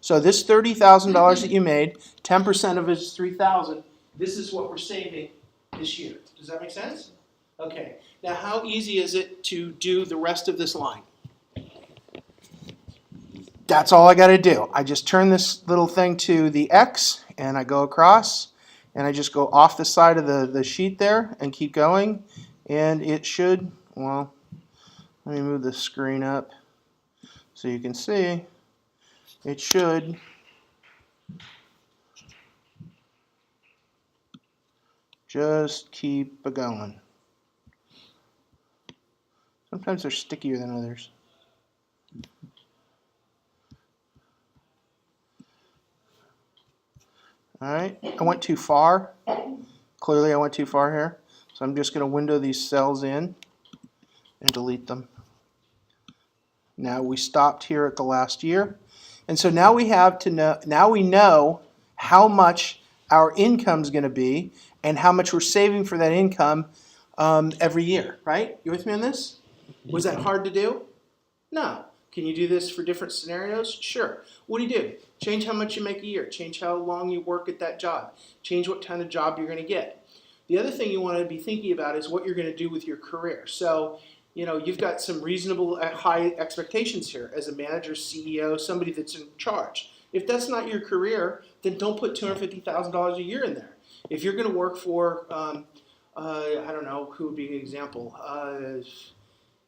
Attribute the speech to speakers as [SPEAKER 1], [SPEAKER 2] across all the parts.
[SPEAKER 1] So this $30,000 that you made, 10% of it is $3,000. This is what we're saving this year. Does that make sense? Okay. Now, how easy is it to do the rest of this line? That's all I got to do. I just turn this little thing to the X, and I go across, and I just go off the side of the sheet there and keep going. And it should, well, let me move the screen up so you can see. It should just keep going. Sometimes they're stickier than others. All right, I went too far. Clearly I went too far here. So I'm just going to window these cells in and delete them. Now we stopped here at the last year. And so now we have to know, now we know how much our income is going to be and how much we're saving for that income every year, right? You with me on this? Was that hard to do? No. Can you do this for different scenarios? Sure. What do? Change how much you make a year. Change how long you work at that job. Change what kind of job you're going to get. The other thing you want to be thinking about is what you're going to do with your career. So, you know, you've got some reasonable high expectations here as a manager, CEO, somebody that's in charge. If that's not your career, then don't put $250,000 a year in there. If you're going to work for, I don't know, who would be an example?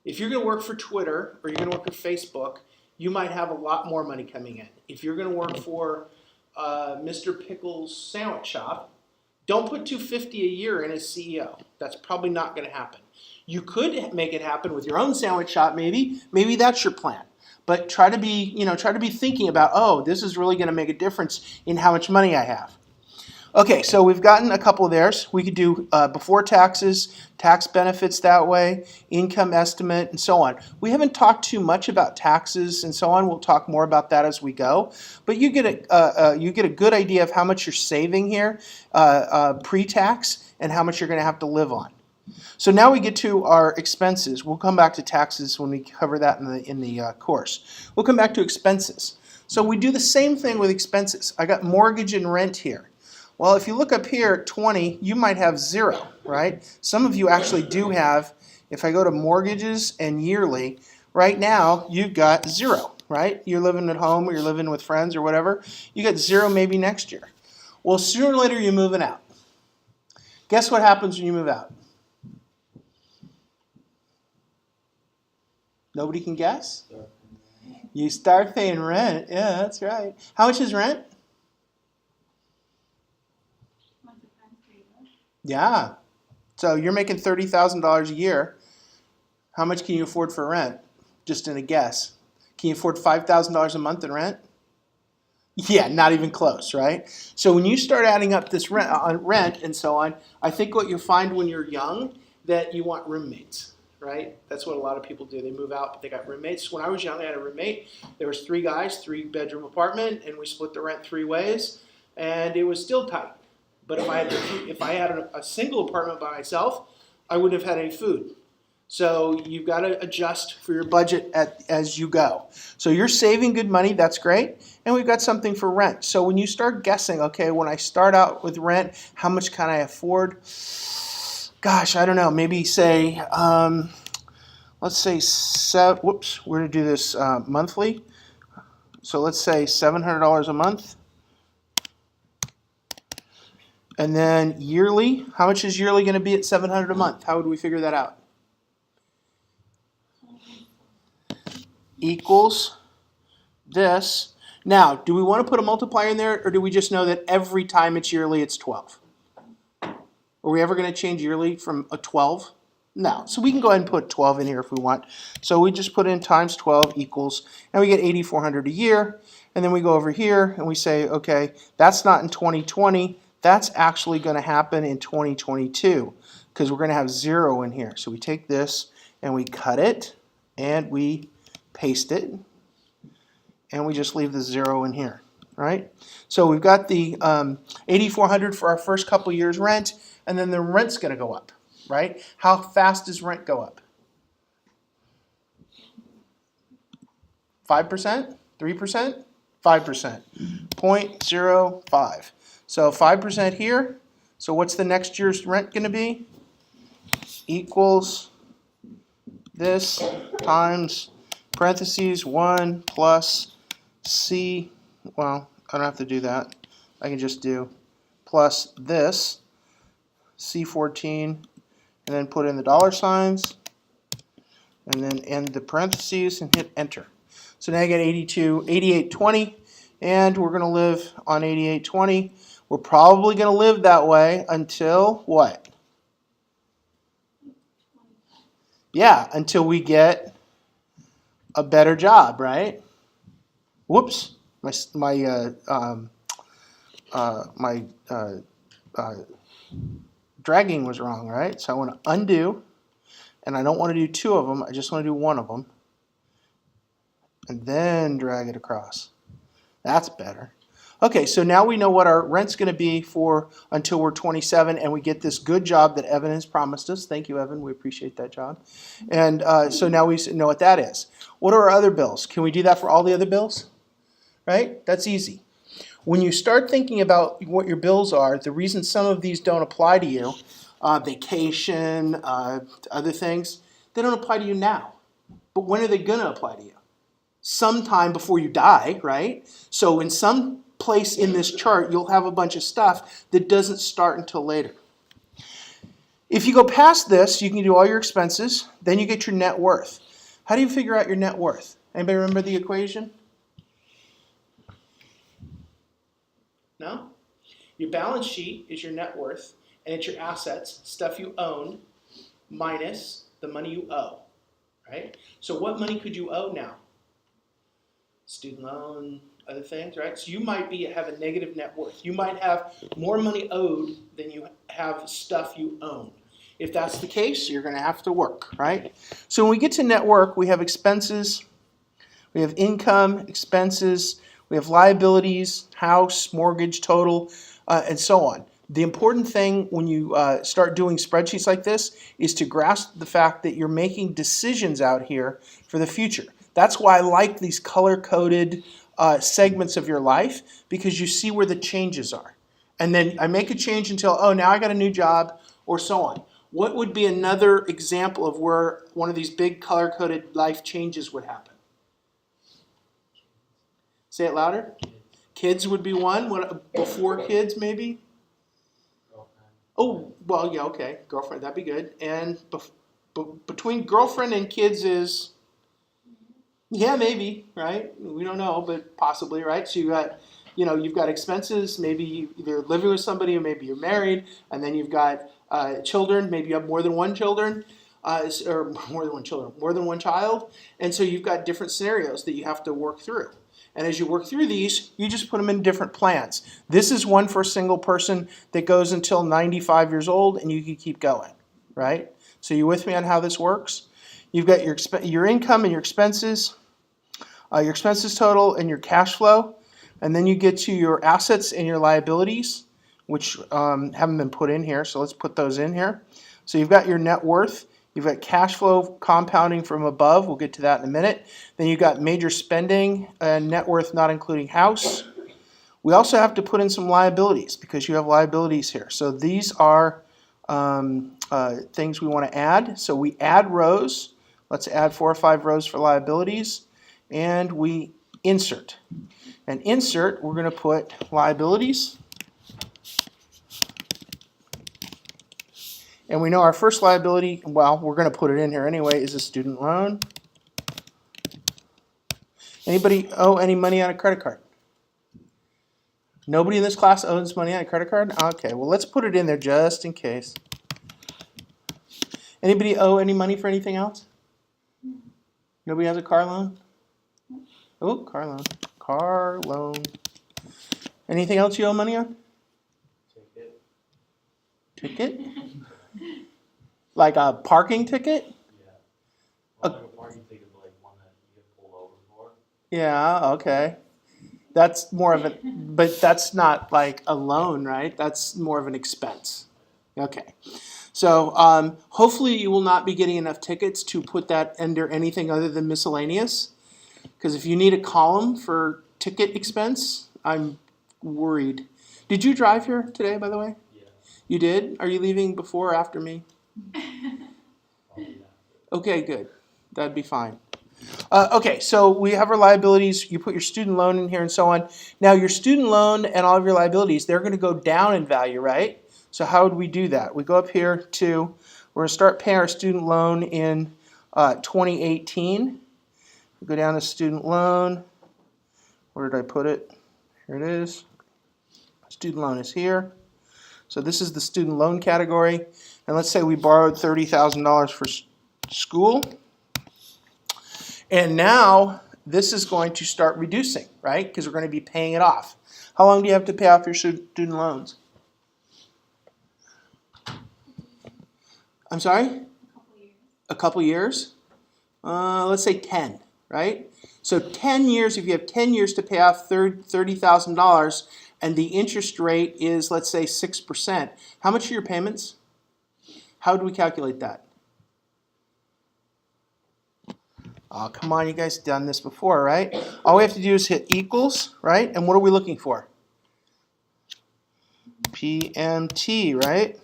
[SPEAKER 1] If you're going to work for Twitter or you're going to work for Facebook, you might have a lot more money coming in. If you're going to work for Mr. Pickle's sandwich shop, don't put $250 a year in as CEO. That's probably not going to happen. You could make it happen with your own sandwich shop, maybe. Maybe that's your plan. But try to be thinking about, oh, this is really going to make a difference in how much money I have. Okay, so we've gotten a couple of theirs. We could do before taxes, tax benefits that way, income estimate, and so on. We haven't talked too much about taxes and so on. We'll talk more about that as we go. But you get a good idea of how much you're saving here pre-tax and how much you're going to have to live on. So now we get to our expenses. We'll come back to taxes when we cover that in the course. We'll come back to expenses. So we do the same thing with expenses. I got mortgage and rent here. Well, if you look up here at 20, you might have 0, right? Some of you actually do have, if I go to mortgages and yearly, right now you've got 0, right? You're living at home or you're living with friends or whatever. You got 0 maybe next year. Well, sooner or later you're moving out. Guess what happens when you move out? Nobody can guess? You start paying rent. Yeah, that's right. How much is rent? Yeah. So you're making $30,000 a year. How much can you afford for rent? Just in a guess. Can you afford $5,000 a month in rent? Yeah, not even close, right? So when you start adding up this rent and so on, I think what you'll find when you're young, that you want roommates, right? That's what a lot of people do. They move out, but they got roommates. When I was young, I had a roommate. There was 3 guys, 3-bedroom apartment, and we split the rent 3 ways, and it was still tight. But if I had a single apartment by myself, I wouldn't have had any food. So you've got to adjust for your budget as you go. So you're saving good money, that's great. And we've got something for rent. So when you start guessing, okay, when I start out with rent, how much can I afford? Gosh, I don't know, maybe say, let's say, we're going to do this monthly. So let's say $700 a month. And then yearly, how much is yearly going to be at $700 a month? How would we figure that out? Equals this. Now, do we want to put a multiplier in there, or do we just know that every time it's yearly, it's 12? Are we ever going to change yearly from a 12? No. So we can go ahead and put 12 in here if we want. So we just put in times 12 equals, and we get $8,400 a year. And then we go over here and we say, okay, that's not in 2020. That's actually going to happen in 2022 because we're going to have 0 in here. So we take this and we cut it and we paste it and we just leave the 0 in here, right? So we've got the $8,400 for our first couple years rent, and then the rent's going to go up, right? How fast does rent go up? 5%? 3%? 5%. 0.05. So 5% here. So what's the next year's rent going to be? Equals this times parentheses 1 plus C. Well, I don't have to do that. I can just do plus this, C14, and then put in the dollar signs, and then end the parentheses and hit enter. So now I get 88.20, and we're going to live on 88.20. We're probably going to live that way until what? Yeah, until we get a better job, right? Whoops, my dragging was wrong, right? So I want to undo, and I don't want to do 2 of them. I just want to do 1 of them, and then drag it across. That's better. Okay, so now we know what our rent's going to be for until we're 27, and we get this good job that Evan has promised us. Thank you, Evan. We appreciate that job. And so now we know what that is. What are our other bills? Can we do that for all the other bills? Right? That's easy. When you start thinking about what your bills are, the reason some of these don't apply to you, vacation, other things, they don't apply to you now. But when are they going to apply to you? Sometime before you die, right? So in some place in this chart, you'll have a bunch of stuff that doesn't start until later. If you go past this, you can do all your expenses, then you get your net worth. How do you figure out your net worth? Anybody remember the equation? No? Your balance sheet is your net worth, and it's your assets, stuff you own, minus the money you owe, right? So what money could you owe now? Student loan, other things, right? So you might have a negative net worth. You might have more money owed than you have stuff you own. If that's the case, you're going to have to work, right? So when we get to net worth, we have expenses, we have income, expenses, we have liabilities, house, mortgage, total, and so on. The important thing when you start doing spreadsheets like this is to grasp the fact that you're making decisions out here for the future. That's why I like these color-coded segments of your life, because you see where the changes are. And then I make a change until, oh, now I got a new job, or so on. What would be another example of where one of these big color-coded life changes would happen? Say it louder. Kids would be one. What, before kids, maybe?
[SPEAKER 2] Girlfriend.
[SPEAKER 1] Oh, well, yeah, okay. Girlfriend, that'd be good. And between girlfriend and kids is... Yeah, maybe, right? We don't know, but possibly, right? So you've got expenses. Maybe you're living with somebody, or maybe you're married, and then you've got children. Maybe you have more than one children, or more than one child. And so you've got different scenarios that you have to work through. And as you work through these, you just put them in different plans. This is one for a single person that goes until 95 years old, and you can keep going, right? So you with me on how this works? You've got your income and your expenses total and your cash flow, and then you get to your assets and your liabilities, which haven't been put in here, so let's put those in here. So you've got your net worth, you've got cash flow compounding from above, we'll get to that in a minute. Then you've got major spending and net worth not including house. We also have to put in some liabilities because you have liabilities here. So these are things we want to add. So we add rows. Let's add 4 or 5 rows for liabilities, and we insert. And insert, we're going to put liabilities. And we know our first liability, well, we're going to put it in here anyway, is a student loan. Anybody owe any money on a credit card? Nobody in this class owes money on a credit card? Okay, well, let's put it in there just in case. Anybody owe any money for anything else? Nobody has a car loan? Oh, car loan. Car loan. Anything else you owe money on?
[SPEAKER 2] Ticket.
[SPEAKER 1] Ticket? Like a parking ticket?
[SPEAKER 2] Yeah. Well, like a parking ticket, but like one that you get pulled over for.
[SPEAKER 1] Yeah, okay. That's more of a, but that's not like a loan, right? That's more of an expense. Okay. So hopefully you will not be getting enough tickets to put that under anything other than miscellaneous. Because if you need a column for ticket expense, I'm worried. Did you drive here today, by the way?
[SPEAKER 2] Yeah.
[SPEAKER 1] You did? Are you leaving before or after me?
[SPEAKER 2] Probably not.
[SPEAKER 1] Okay, good. That'd be fine. Okay, so we have our liabilities. You put your student loan in here and so on. Now, your student loan and all of your liabilities, they're going to go down in value, right? So how would we do that? We go up here to, we're going to start paying our student loan in 2018. We go down to student loan. Where did I put it? Here it is. Student loan is here. So this is the student loan category. And let's say we borrowed $30,000 for school. And now this is going to start reducing, right? Because we're going to be paying it off. How long do you have to pay off your student loans? I'm sorry? A couple years. Let's say 10, right? So 10 years, if you have 10 years to pay off $30,000 and the interest rate is, let's say, 6%, how much are your payments? How do we calculate that? Oh, come on, you guys have done this before, right? All we have to do is hit equals, right? And what are we looking for? PMT, right?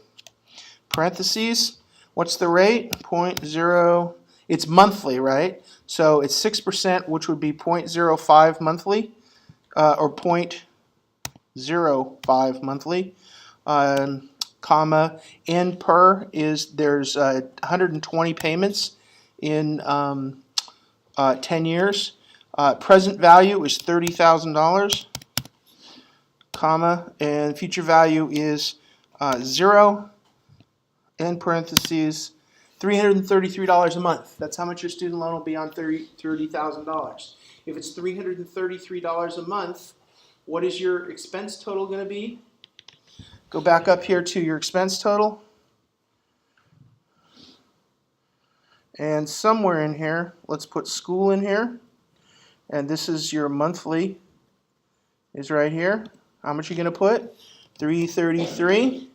[SPEAKER 1] Parentheses, what's the rate? 0.0, it's monthly, right? So it's 6%, which would be 0.05 monthly, or 0.05 monthly, comma, N per is, there's 120 payments in 10 years. Present value is $30,000, comma, and future value is 0, in parentheses, $333 a month. That's how much your student loan will be on $30,000. If it's $333 a month, what is your expense total going to be? Go back up here to your expense total. And somewhere in here, let's put school in here. And this is your monthly, is right here. How much are you going to put? $333.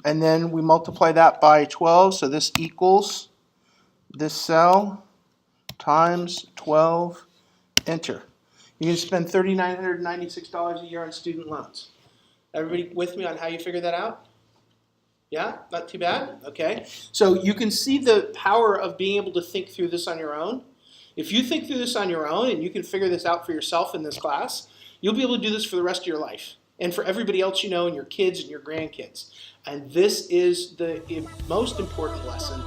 [SPEAKER 1] And then we multiply that by 12, so this equals this cell times 12, enter. You're going to spend $3,996 a year on student loans. Everybody with me on how you figure that out? Yeah, not too bad? Okay. So you can see the power of being able to think through this on your own. If you think through this on your own and you can figure this out for yourself in this class, you'll be able to do this for the rest of your life and for everybody else you know and your kids and your grandkids. And this is the most important lesson.